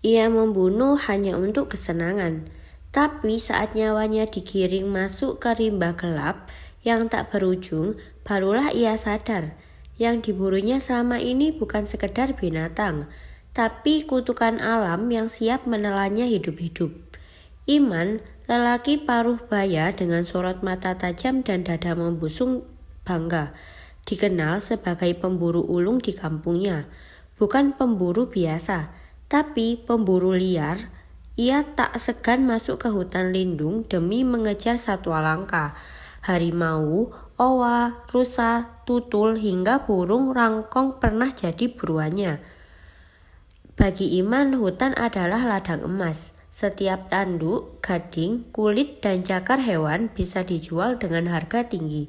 Ia membunuh hanya untuk kesenangan. Tapi saat nyawanya digiring masuk ke rimba gelap yang tak berujung, barulah ia sadar. Yang diburunya selama ini bukan sekedar binatang, tapi kutukan alam yang siap menelannya hidup-hidup. Iman, lelaki paruh baya dengan sorot mata tajam dan dada membusung bangga, dikenal sebagai pemburu ulung di kampungnya. Bukan pemburu biasa, tapi pemburu liar. Ia tak segan masuk ke hutan lindung demi mengejar satwa langka. Harimau, owa, rusa, tutul, hingga burung rangkong pernah jadi buruannya. Bagi Iman, hutan adalah ladang emas. Setiap tanduk, gading, kulit, dan cakar hewan bisa dijual dengan harga tinggi.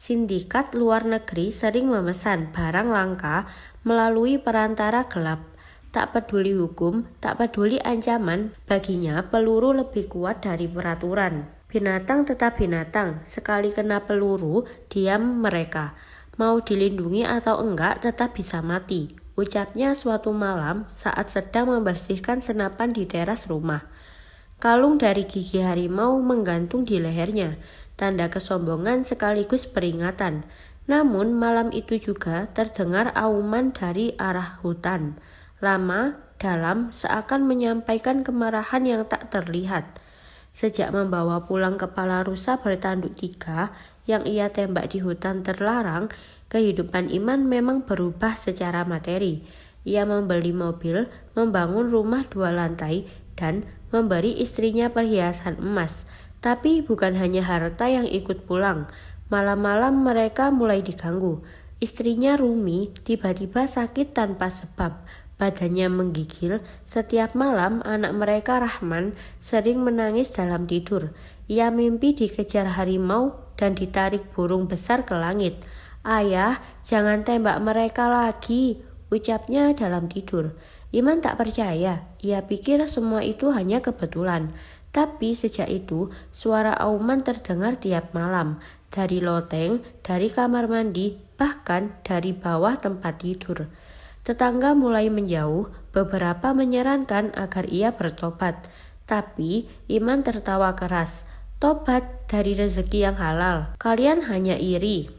Sindikat luar negeri sering memesan barang langka melalui perantara gelap. Tak peduli hukum, tak peduli ancaman, baginya peluru lebih kuat dari peraturan. Binatang tetap binatang, sekali kena peluru, diam mereka. Mau dilindungi atau enggak tetap bisa mati, ucapnya suatu malam saat sedang membersihkan senapan di teras rumah. Kalung dari gigi harimau menggantung di lehernya, tanda kesombongan sekaligus peringatan. Namun malam itu juga terdengar auman dari arah hutan. Lama, dalam, seakan menyampaikan kemarahan yang tak terlihat. Sejak membawa pulang kepala rusa bertanduk 3 yang ia tembak di hutan terlarang, kehidupan Iman memang berubah secara materi. Ia membeli mobil, membangun rumah 2 lantai, dan memberi istrinya perhiasan emas. Tapi bukan hanya harta yang ikut pulang. Malam-malam mereka mulai diganggu. Istrinya Rumi tiba-tiba sakit tanpa sebab. Badannya menggigil. Setiap malam anak mereka Rahman sering menangis dalam tidur. Ia mimpi dikejar harimau dan ditarik burung besar ke langit. "Ayah, jangan tembak mereka lagi," ucapnya dalam tidur. Iman tak percaya. Ia pikir semua itu hanya kebetulan. Tapi sejak itu suara auman terdengar tiap malam. Dari loteng, dari kamar mandi, bahkan dari bawah tempat tidur. Tetangga mulai menjauh, beberapa menyarankan agar ia bertobat. Tapi Iman tertawa keras. "Tobat dari rezeki yang halal. Kalian hanya iri."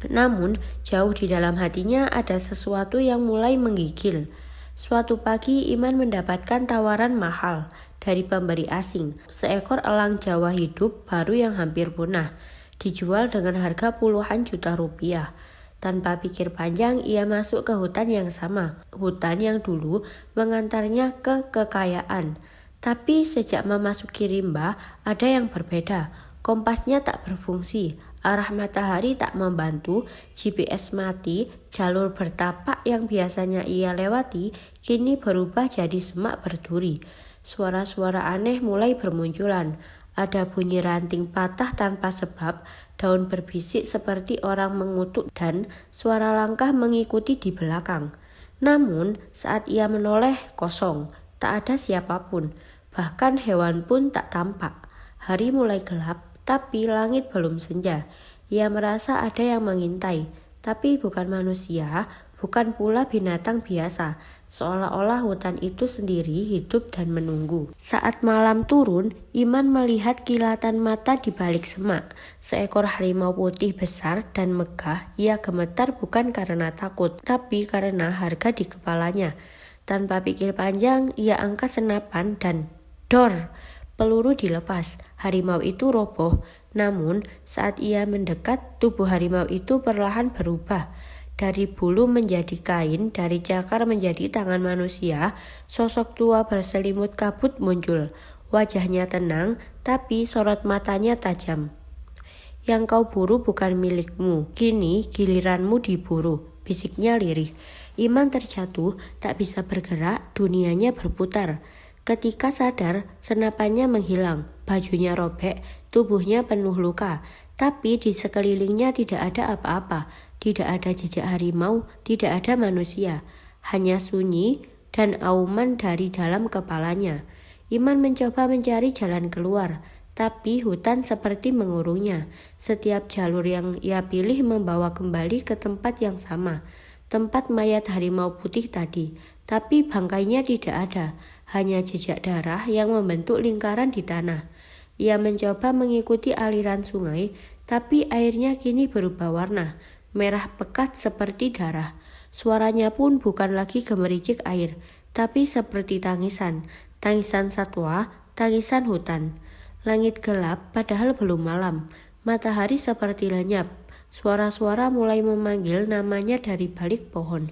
Namun jauh di dalam hatinya ada sesuatu yang mulai menggigil. Suatu pagi Iman mendapatkan tawaran mahal dari pemberi asing. Seekor elang Jawa hidup baru yang hampir punah. Dijual dengan harga puluhan juta rupiah. Tanpa pikir panjang, ia masuk ke hutan yang sama, hutan yang dulu mengantarnya ke kekayaan. Tapi sejak memasuki rimba, ada yang berbeda. Kompasnya tak berfungsi, arah matahari tak membantu, GPS mati, jalur bertapak yang biasanya ia lewati, kini berubah jadi semak berduri. Suara-suara aneh mulai bermunculan. Ada bunyi ranting patah tanpa sebab, daun berbisik seperti orang mengutuk, dan suara langkah mengikuti di belakang. Namun saat ia menoleh, kosong, tak ada siapapun. Bahkan hewan pun tak tampak. Hari mulai gelap, tapi langit belum senja. Ia merasa ada yang mengintai, tapi bukan manusia, bukan pula binatang biasa. Seolah-olah hutan itu sendiri hidup dan menunggu. Saat malam turun, Iman melihat kilatan mata di balik semak. Seekor harimau putih besar dan megah. Ia gemetar bukan karena takut, tapi karena harga di kepalanya. Tanpa pikir panjang, ia angkat senapan dan dor! Peluru dilepas. Harimau itu roboh. Namun saat ia mendekat, tubuh harimau itu perlahan berubah. Dari bulu menjadi kain, dari cakar menjadi tangan manusia. Sosok tua berselimut kabut muncul. Wajahnya tenang, tapi sorot matanya tajam. "Yang kau buru bukan milikmu, kini giliranmu diburu," bisiknya lirih. Iman terjatuh, tak bisa bergerak, dunianya berputar. Ketika sadar, senapannya menghilang, bajunya robek, tubuhnya penuh luka. Tapi di sekelilingnya tidak ada apa-apa, tidak ada jejak harimau, tidak ada manusia. Hanya sunyi dan auman dari dalam kepalanya. Iman mencoba mencari jalan keluar, tapi hutan seperti mengurungnya. Setiap jalur yang ia pilih membawa kembali ke tempat yang sama. Tempat mayat harimau putih tadi. tapi bangkainya tidak ada, hanya jejak darah yang membentuk lingkaran di tanah. Ia mencoba mengikuti aliran sungai, tapi airnya kini berubah warna, merah pekat seperti darah. Suaranya pun bukan lagi gemericik air, tapi seperti tangisan satwa, tangisan hutan. Langit gelap padahal belum malam, matahari seperti lenyap. Suara-suara mulai memanggil namanya dari balik pohon.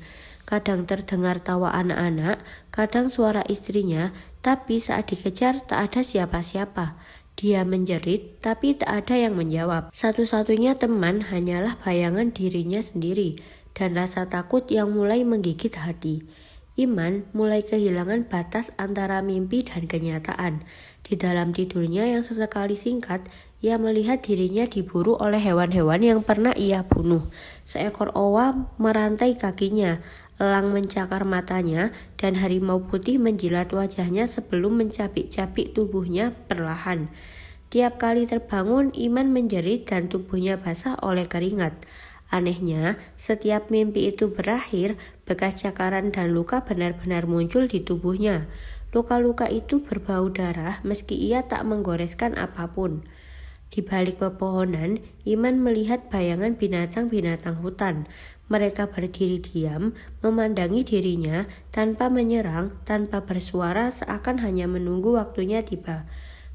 Kadang terdengar tawa anak-anak, kadang suara istrinya, tapi saat dikejar tak ada siapa-siapa. Dia menjerit, tapi tak ada yang menjawab. Satu-satunya teman hanyalah bayangan dirinya sendiri, dan rasa takut yang mulai menggigit hati. Iman mulai kehilangan batas antara mimpi dan kenyataan. Di dalam tidurnya yang sesekali singkat, ia melihat dirinya diburu oleh hewan-hewan yang pernah ia bunuh. Seekor owa merantai kakinya, elang mencakar matanya, dan harimau putih menjilat wajahnya sebelum mencapik-capik tubuhnya perlahan. Tiap kali terbangun, Iman menjerit dan tubuhnya basah oleh keringat. Anehnya, setiap mimpi itu berakhir, bekas cakaran dan luka benar-benar muncul di tubuhnya. Luka-luka itu berbau darah meski ia tak menggoreskan apapun. Di balik pepohonan, Iman melihat bayangan binatang-binatang hutan. Mereka berdiri diam, memandangi dirinya, tanpa menyerang, tanpa bersuara, seakan hanya menunggu waktunya tiba.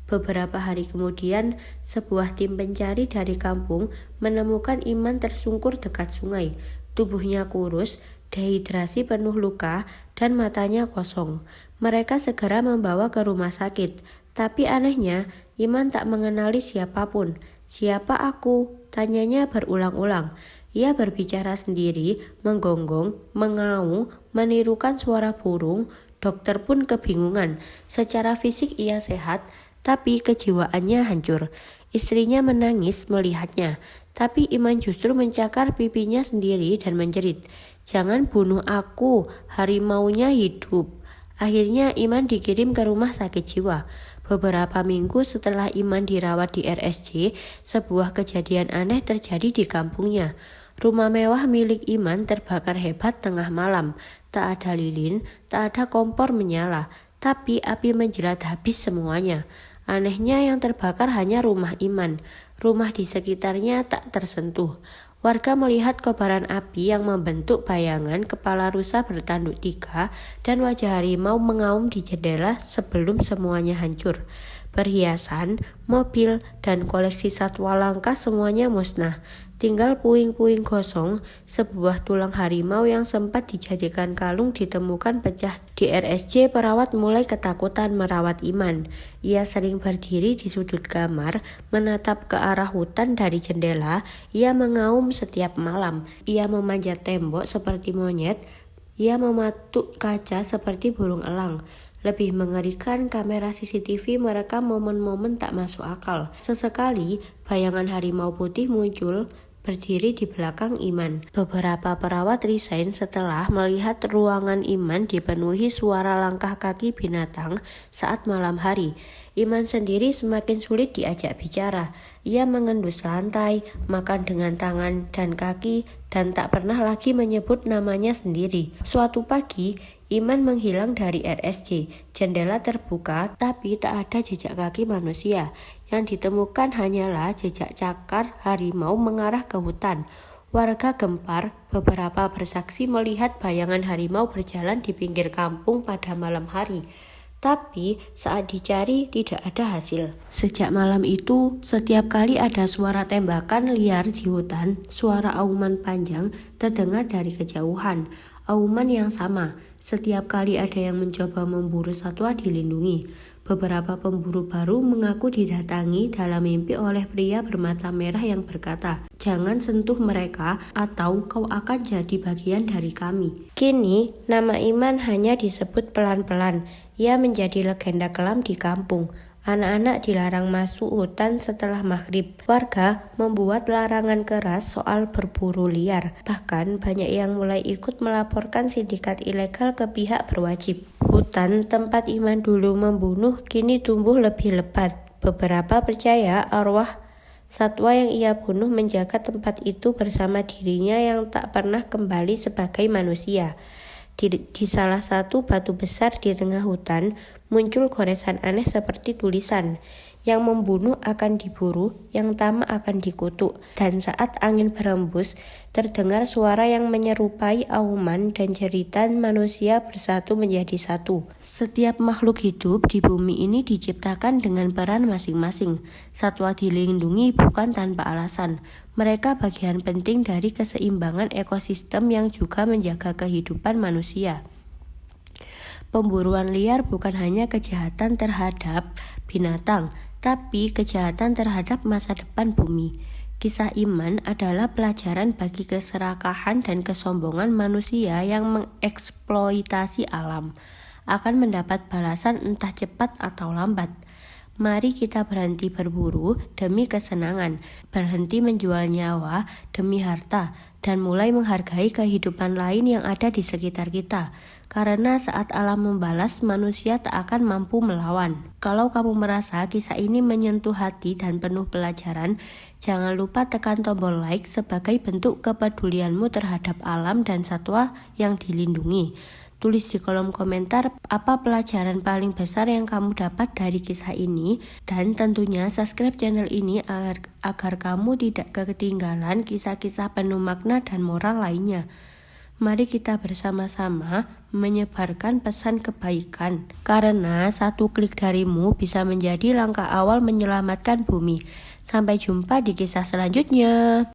Beberapa hari kemudian, sebuah tim pencari dari kampung menemukan Iman tersungkur dekat sungai. Tubuhnya kurus, dehidrasi penuh luka, dan matanya kosong. Mereka segera membawa ke rumah sakit. Tapi anehnya, Iman tak mengenali siapapun. "Siapa aku?" tanyanya berulang-ulang. Ia berbicara sendiri, menggonggong, mengaung, menirukan suara burung. Dokter pun kebingungan. Secara fisik ia sehat, tapi kejiwaannya hancur. Istrinya menangis melihatnya, tapi Iman justru mencakar pipinya sendiri dan menjerit, "Jangan bunuh aku, harimaunya hidup." Akhirnya Iman dikirim ke rumah sakit jiwa. Beberapa minggu setelah Iman dirawat di RSJ, sebuah kejadian aneh terjadi di kampungnya. Rumah mewah milik Iman terbakar hebat tengah malam. Tak ada lilin, tak ada kompor menyala, tapi api menjelat habis semuanya. Anehnya yang terbakar hanya rumah Iman. Rumah di sekitarnya tak tersentuh. Warga melihat kobaran api yang membentuk bayangan kepala rusa bertanduk 3 dan wajah harimau mengaum di jendela sebelum semuanya hancur. Perhiasan, mobil, dan koleksi satwa langka semuanya musnah. Tinggal puing-puing kosong, sebuah tulang harimau yang sempat dijadikan kalung ditemukan pecah. Di RSJ, perawat mulai ketakutan merawat Iman. Ia sering berdiri di sudut kamar, menatap ke arah hutan dari jendela. Ia mengaum setiap malam. Ia memanjat tembok seperti monyet. Ia mematuk kaca seperti burung elang. Lebih mengerikan, kamera CCTV merekam momen-momen tak masuk akal. Sesekali, bayangan harimau putih muncul, berdiri di belakang Iman. Beberapa perawat resign setelah melihat ruangan Iman dipenuhi suara langkah kaki binatang saat malam hari. Iman sendiri semakin sulit diajak bicara. Ia mengendus lantai, makan dengan tangan dan kaki, dan tak pernah lagi menyebut namanya sendiri. Suatu pagi, Iman menghilang dari RSJ. Jendela terbuka, tapi tak ada jejak kaki manusia. Yang ditemukan hanyalah jejak cakar harimau mengarah ke hutan. Warga gempar, beberapa bersaksi melihat bayangan harimau berjalan di pinggir kampung pada malam hari. Tapi saat dicari tidak ada hasil. Sejak malam itu, setiap kali ada suara tembakan liar di hutan, suara auman panjang terdengar dari kejauhan. Auman yang sama, setiap kali ada yang mencoba memburu satwa dilindungi. Beberapa pemburu baru mengaku didatangi dalam mimpi oleh pria bermata merah yang berkata, "Jangan sentuh mereka atau kau akan jadi bagian dari kami." Kini, nama Iman hanya disebut pelan-pelan. Ia menjadi legenda kelam di kampung. Anak-anak dilarang masuk hutan setelah maghrib. Warga membuat larangan keras soal berburu liar. Bahkan banyak yang mulai ikut melaporkan sindikat ilegal ke pihak berwajib. Hutan tempat Iman dulu membunuh kini tumbuh lebih lebat. Beberapa percaya arwah satwa yang ia bunuh menjaga tempat itu bersama dirinya yang tak pernah kembali sebagai manusia. Di salah satu batu besar di tengah hutan, muncul goresan aneh seperti tulisan. Yang membunuh akan diburu, yang tamak akan dikutuk. Dan saat angin berembus, terdengar suara yang menyerupai auman dan jeritan manusia bersatu menjadi satu. Setiap makhluk hidup di bumi ini diciptakan dengan peran masing-masing. Satwa dilindungi bukan tanpa alasan. Mereka bagian penting dari keseimbangan ekosistem yang juga menjaga kehidupan manusia. Pemburuan liar bukan hanya kejahatan terhadap binatang, tapi kejahatan terhadap masa depan bumi. Kisah Iman adalah pelajaran bagi keserakahan dan kesombongan manusia yang mengeksploitasi alam. Akan mendapat balasan entah cepat atau lambat. Mari kita berhenti berburu demi kesenangan, berhenti menjual nyawa demi harta, dan mulai menghargai kehidupan lain yang ada di sekitar kita. Karena saat alam membalas, manusia tak akan mampu melawan. Kalau kamu merasa kisah ini menyentuh hati dan penuh pelajaran, jangan lupa tekan tombol like sebagai bentuk kepedulianmu terhadap alam dan satwa yang dilindungi. Tulis di kolom komentar apa pelajaran paling besar yang kamu dapat dari kisah ini, dan tentunya subscribe channel ini agar kamu tidak ketinggalan kisah-kisah penuh makna dan moral lainnya. Mari kita bersama-sama menyebarkan pesan kebaikan, karena satu klik darimu bisa menjadi langkah awal menyelamatkan bumi. Sampai jumpa di kisah selanjutnya.